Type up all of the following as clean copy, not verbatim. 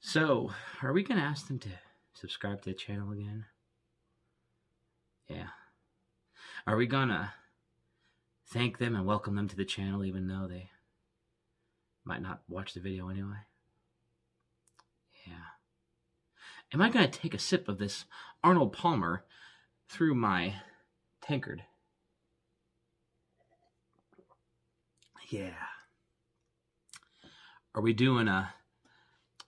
So, are we going to ask them to subscribe to the channel again? Yeah. Are we going to thank them and welcome them to the channel even though they might not watch the video anyway? Yeah. Am I going to take a sip of this Arnold Palmer through my tankard? Yeah. Are we doing a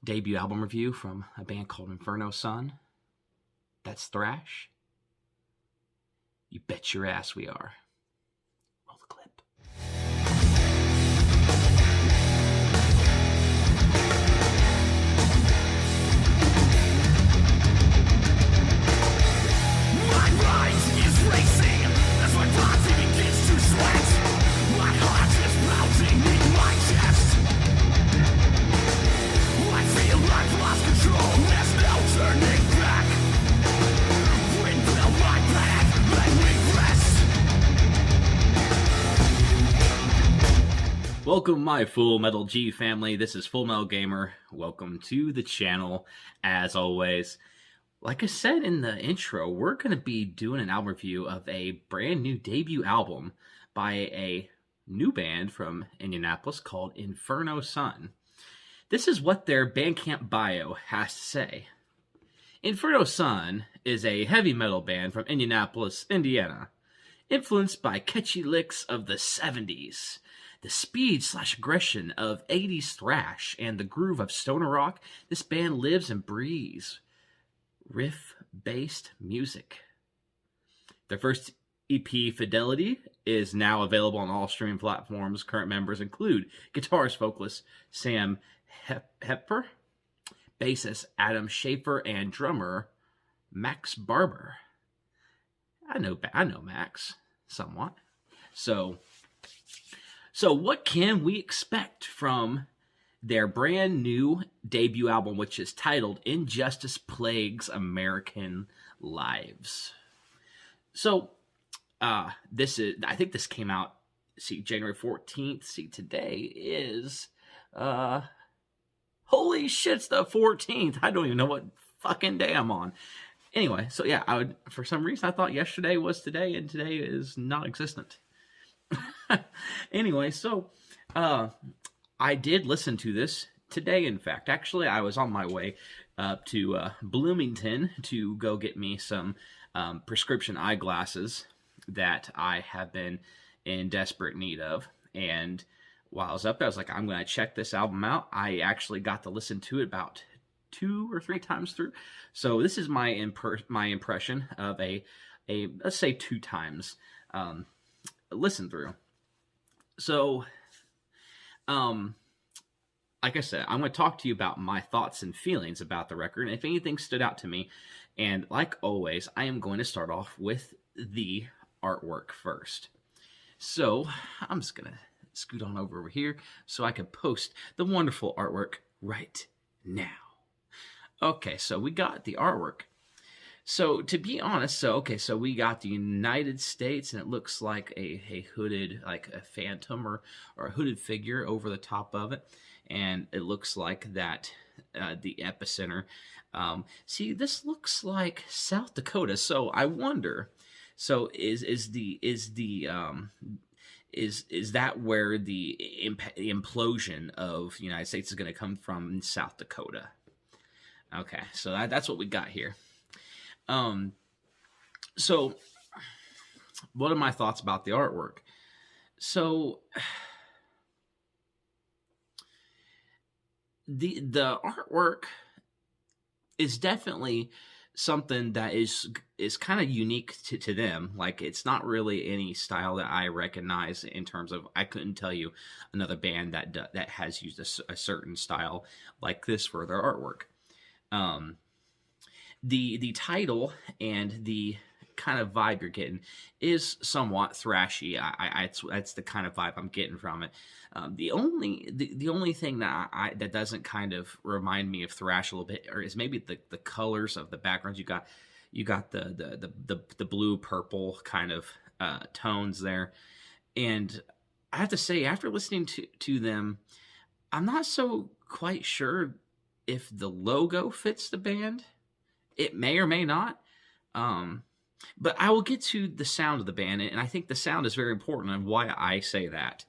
debut album review from a band called Inferno Sunn? That's thrash? You bet your ass we are. Roll the clip. My mind is racing as my body begins to sweat. My heart is pounding in my chest. I feel I've lost control. There's no turning back. Wind will my path, let me rest. Welcome, my Full Metal G family. This is Full Metal Gamer. Welcome to the channel, as always. Like I said in the intro, we're going to be doing an album review of a brand new debut album by a new band from Indianapolis called Inferno Sunn. This is what their Bandcamp bio has to say. Inferno Sunn is a heavy metal band from Indianapolis, Indiana, influenced by catchy licks of the 70s, the speed/aggression of 80s thrash, and the groove of stoner rock. This band lives and breathes riff-based music. Their first EP, Fidelity, is now available on all streaming platforms. Current members include guitarist vocalist Sam Hepper, bassist Adam Schaefer, and drummer Max Barber. I know Max somewhat. So what can we expect from their brand new debut album, which is titled Injustice Plagues American Lives? So I think this came out, January 14th. Today is holy shit, it's the 14th. I don't even know what fucking day I'm on. Anyway, so yeah, for some reason I thought yesterday was today, and today is not existent. Anyway, so I did listen to this today, in fact. Actually, I was on my way up to Bloomington to go get me some prescription eyeglasses that I have been in desperate need of. And while I was up there, I was like, I'm going to check this album out. I actually got to listen to it about 2 or 3 times through. So this is my impression of a let's say 2 times listen through. So, like I said, I'm going to talk to you about my thoughts and feelings about the record, and if anything stood out to me. And like always, I am going to start off with the artwork first. So, I'm just going to scoot on over here so I can post the wonderful artwork right now. Okay, so we got the artwork. So to be honest, so we got the United States, and it looks like a hooded, like a phantom or a hooded figure over the top of it, and it looks like that the epicenter. See, this looks like South Dakota. So I wonder. So is that where the implosion of the United States is going to come from, in South Dakota? Okay, so that's what we got here. So what are my thoughts about the artwork? So the artwork is definitely something that is kind of unique to them. Like, it's not really any style that I recognize in terms of, I couldn't tell you another band that has used a certain style like this for their artwork. The title and the kind of vibe you're getting is somewhat thrashy. That's the kind of vibe I'm getting from it. The only thing that doesn't kind of remind me of thrash a little bit, or is maybe the colors of the backgrounds. You got the blue purple kind of tones there, and I have to say, after listening to them, I'm not so quite sure if the logo fits the band. It may or may not. But I will get to the sound of the band, and I think the sound is very important and why I say that.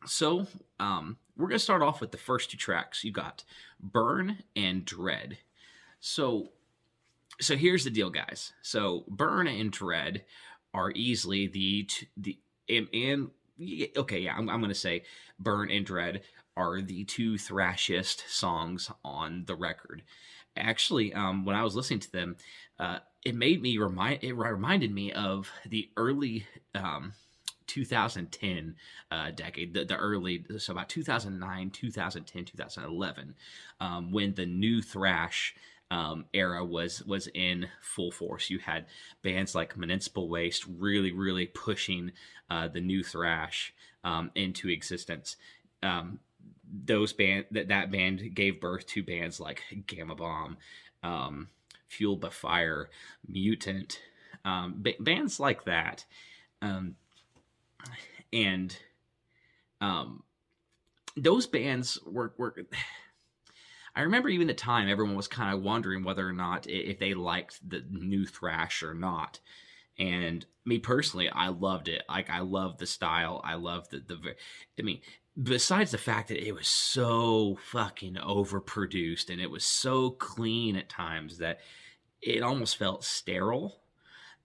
So we're going to start off with the first two tracks. You got Burn and Dread. So here's the deal, guys. So Burn and Dread are easily I'm going to say Burn and Dread are the two thrashiest songs on the record. Actually, when I was listening to them, it reminded me of the early 2010 decade, the early, so about 2009, 2010, 2011, when the new thrash era was in full force. You had bands like Municipal Waste really, really pushing the new thrash into existence. That band gave birth to bands like Gamma Bomb, Fueled by Fire, Mutant, bands like that. And those bands were I remember even at the time everyone was kind of wondering whether or not if they liked the new thrash or not. And me personally, I loved it. Like, I loved the style. I loved besides the fact that it was so fucking overproduced and it was so clean at times that it almost felt sterile.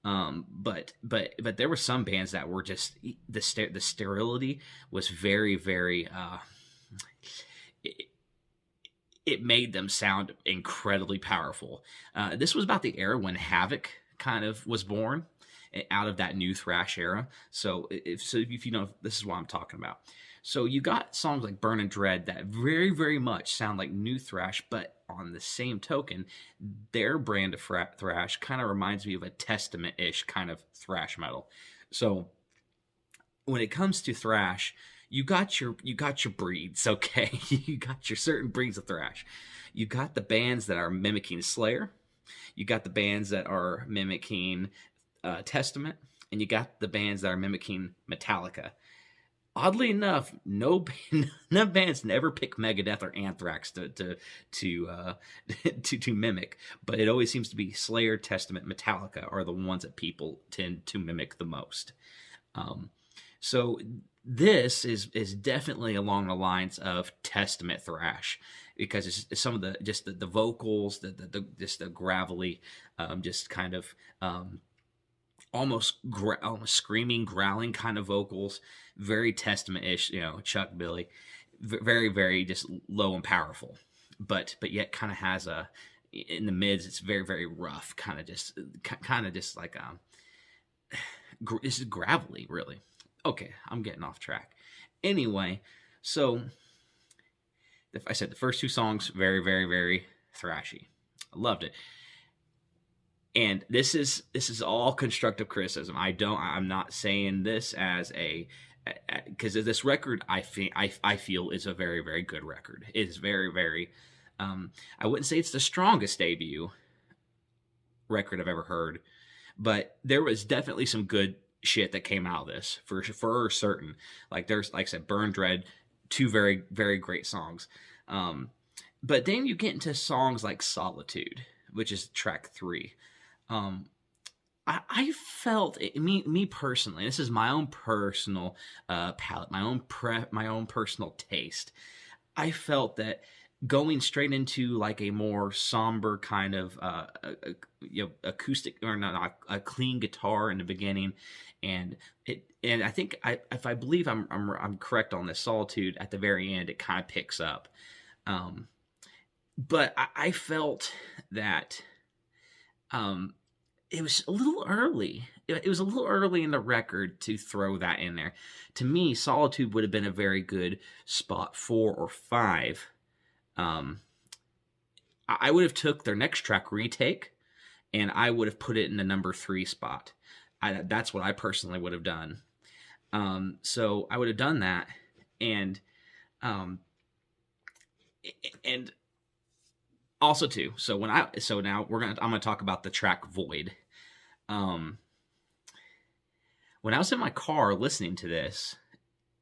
But there were some bands that were just the sterility was very, very. It made them sound incredibly powerful. This was about the era when Havoc kind of was born out of that new thrash era. So if you know, this is what I'm talking about. So you got songs like Burn and Dread that very, very much sound like new thrash, but on the same token, their brand of thrash kind of reminds me of a Testament-ish kind of thrash metal. So when it comes to thrash, you got your breeds, okay? You got your certain breeds of thrash. You got the bands that are mimicking Slayer. You got the bands that are mimicking Testament, and you got the bands that are mimicking Metallica. Oddly enough, none bands never pick Megadeth or Anthrax to mimic, but it always seems to be Slayer, Testament, Metallica are the ones that people tend to mimic the most. So this is definitely along the lines of Testament thrash, because it's some of the vocals, the gravelly, just kind of almost screaming, growling kind of vocals, very Testament-ish, Chuck Billy, very, very just low and powerful, but yet kind of has in the mids, it's very, very rough, kind of just like this is gravelly, really. Okay, I'm getting off track. Anyway, so I said the first two songs, very, very, very thrashy. I loved it. And this is all constructive criticism. I'm not saying this as because this record I feel is a very, very good record. It is very, very. I wouldn't say it's the strongest debut record I've ever heard, but there was definitely some good shit that came out of this for certain. Like I said, Burn, Dread, two very, very great songs. But then you get into songs like Solitude, which is track 3. I felt me personally. This is my own personal palette, my own personal taste. I felt that going straight into like a more somber kind of acoustic, or not a clean guitar in the beginning, and I think if I believe I'm correct on this, Solitude at the very end it kind of picks up, but I felt that it was a little early. It was a little early in the record to throw that in there. To me, Solitude would have been a very good spot 4 or 5. I would have took their next track, Retake, and I would have put it in the number 3 spot. That's what I personally would have done. So I would have done that, and also too. So now I'm gonna talk about the track Void. When I was in my car listening to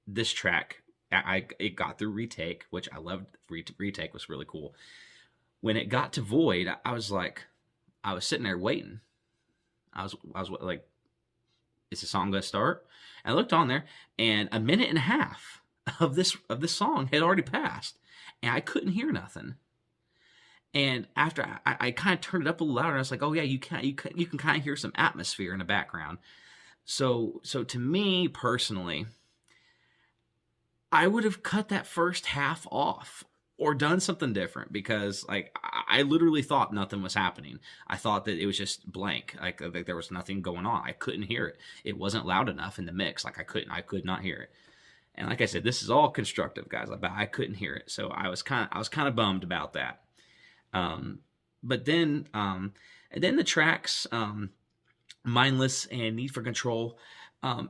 this track, it got through retake, which I loved. Retake was really cool. When it got to void, I was like, I was sitting there waiting. I was like, is the song gonna start? And I looked on there, and a minute and a half of this song had already passed, and I couldn't hear nothing. And after I kind of turned it up a little louder, and I was like, oh yeah, you can kind of hear some atmosphere in the background. So to me personally, I would have cut that first half off or done something different, because like I literally thought nothing was happening. I thought that it was just blank, like there was nothing going on. I couldn't hear it. It wasn't loud enough in the mix. Like I could not hear it. And like I said, this is all constructive, guys. But I couldn't hear it, so I was kind of bummed about that. But then the tracks, Mindless and Need for Control,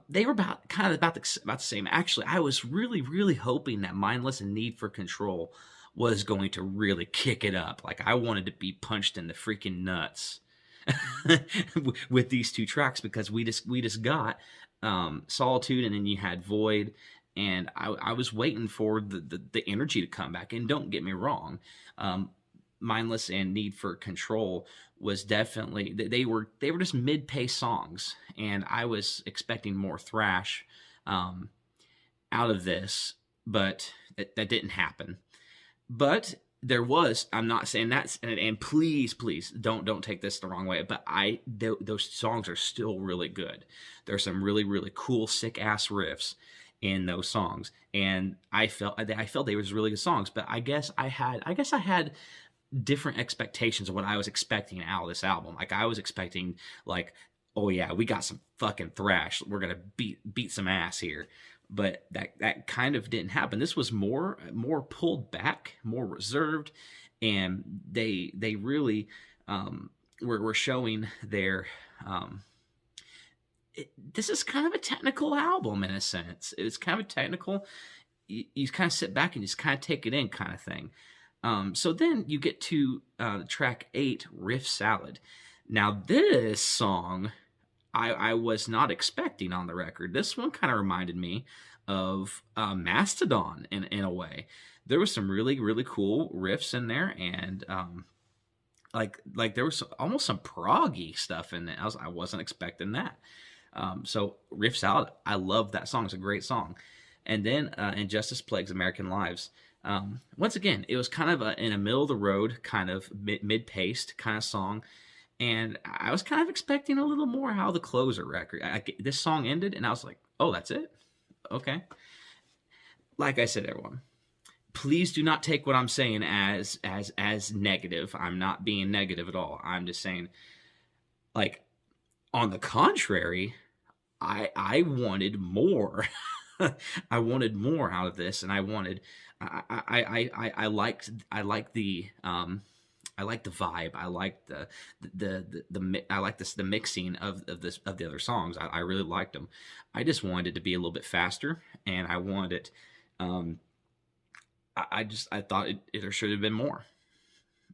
they were about the same. Actually, I was really, really hoping that Mindless and Need for Control was going to really kick it up. Like I wanted to be punched in the freaking nuts with these two tracks, because we just got Solitude, and then you had Void, and I was waiting for the energy to come back. And don't get me wrong, Mindless and Need for Control was definitely, they were just mid-pace songs, and I was expecting more thrash out of this, but that didn't happen. But there was, I'm not saying that's, and please don't take this the wrong way, but those songs are still really good. There's some really, really cool sick ass riffs in those songs, and I felt they was really good songs. But I guess I had different expectations of what I was expecting out of this album. Like I was expecting, like, oh yeah, we got some fucking thrash, we're gonna beat some ass here. But that kind of didn't happen. This was more pulled back, more reserved, and they really were showing their. This is kind of a technical album in a sense. It's kind of technical. You kind of sit back and just kind of take it in, kind of thing. So then you get to track 8, Riff Salad. Now this song, I was not expecting on the record. This one kind of reminded me of Mastodon in a way. There was some really, really cool riffs in there, and like there was almost some proggy stuff in it. I wasn't expecting that. So Riff Salad, I love that song. It's a great song. And then Injustice Plagues American Lives. Once again, it was kind of in a middle of the road, kind of mid-paced kind of song. And I was kind of expecting a little more how the Closer record. This song ended, and I was like, oh, that's it? Okay. Like I said, everyone, please do not take what I'm saying as negative. I'm not being negative at all. I'm just saying, like, on the contrary, I wanted more. I wanted more out of this, and I liked the vibe. I liked the mixing of the other songs. I really liked them. I just wanted it to be a little bit faster, and I wanted it. I thought there should have been more,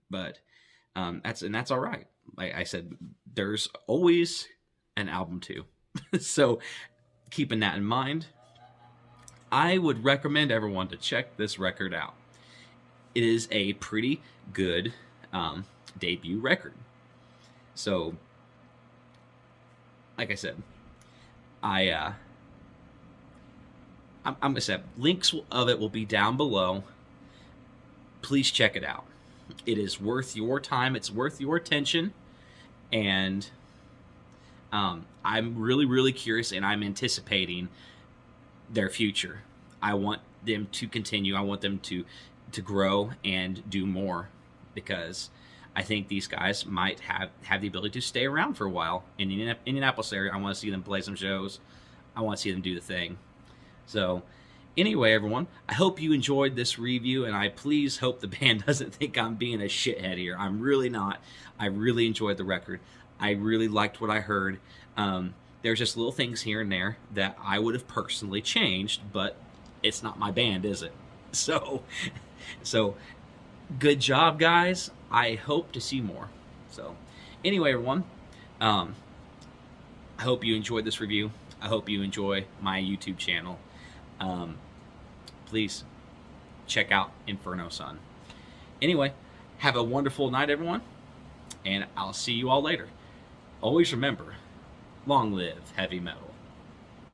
but that's all right. Like I said, there's always an album 2, so keeping that in mind, I would recommend everyone to check this record out. It is a pretty good debut record. So, like I said, I'm gonna say links of it will be down below. Please check it out. It is worth your time. It's worth your attention, and I'm really, really curious, and I'm anticipating their future. I want them to continue. I want them to grow and do more, because I think these guys might have the ability to stay around for a while in the Indianapolis area. I want to see them play some shows. I want to see them do the thing. So anyway, everyone, I hope you enjoyed this review, and I please hope the band doesn't think I'm being a shithead here. I'm really not. I really enjoyed the record. I really liked what I heard. There's just little things here and there that I would have personally changed, but it's not my band, is it? So good job, guys. I hope to see more. So anyway, everyone, I hope you enjoyed this review. I hope you enjoy my YouTube channel. please check out Inferno Sunn. Anyway, have a wonderful night, everyone, and I'll see you all later. Always remember, long live heavy metal.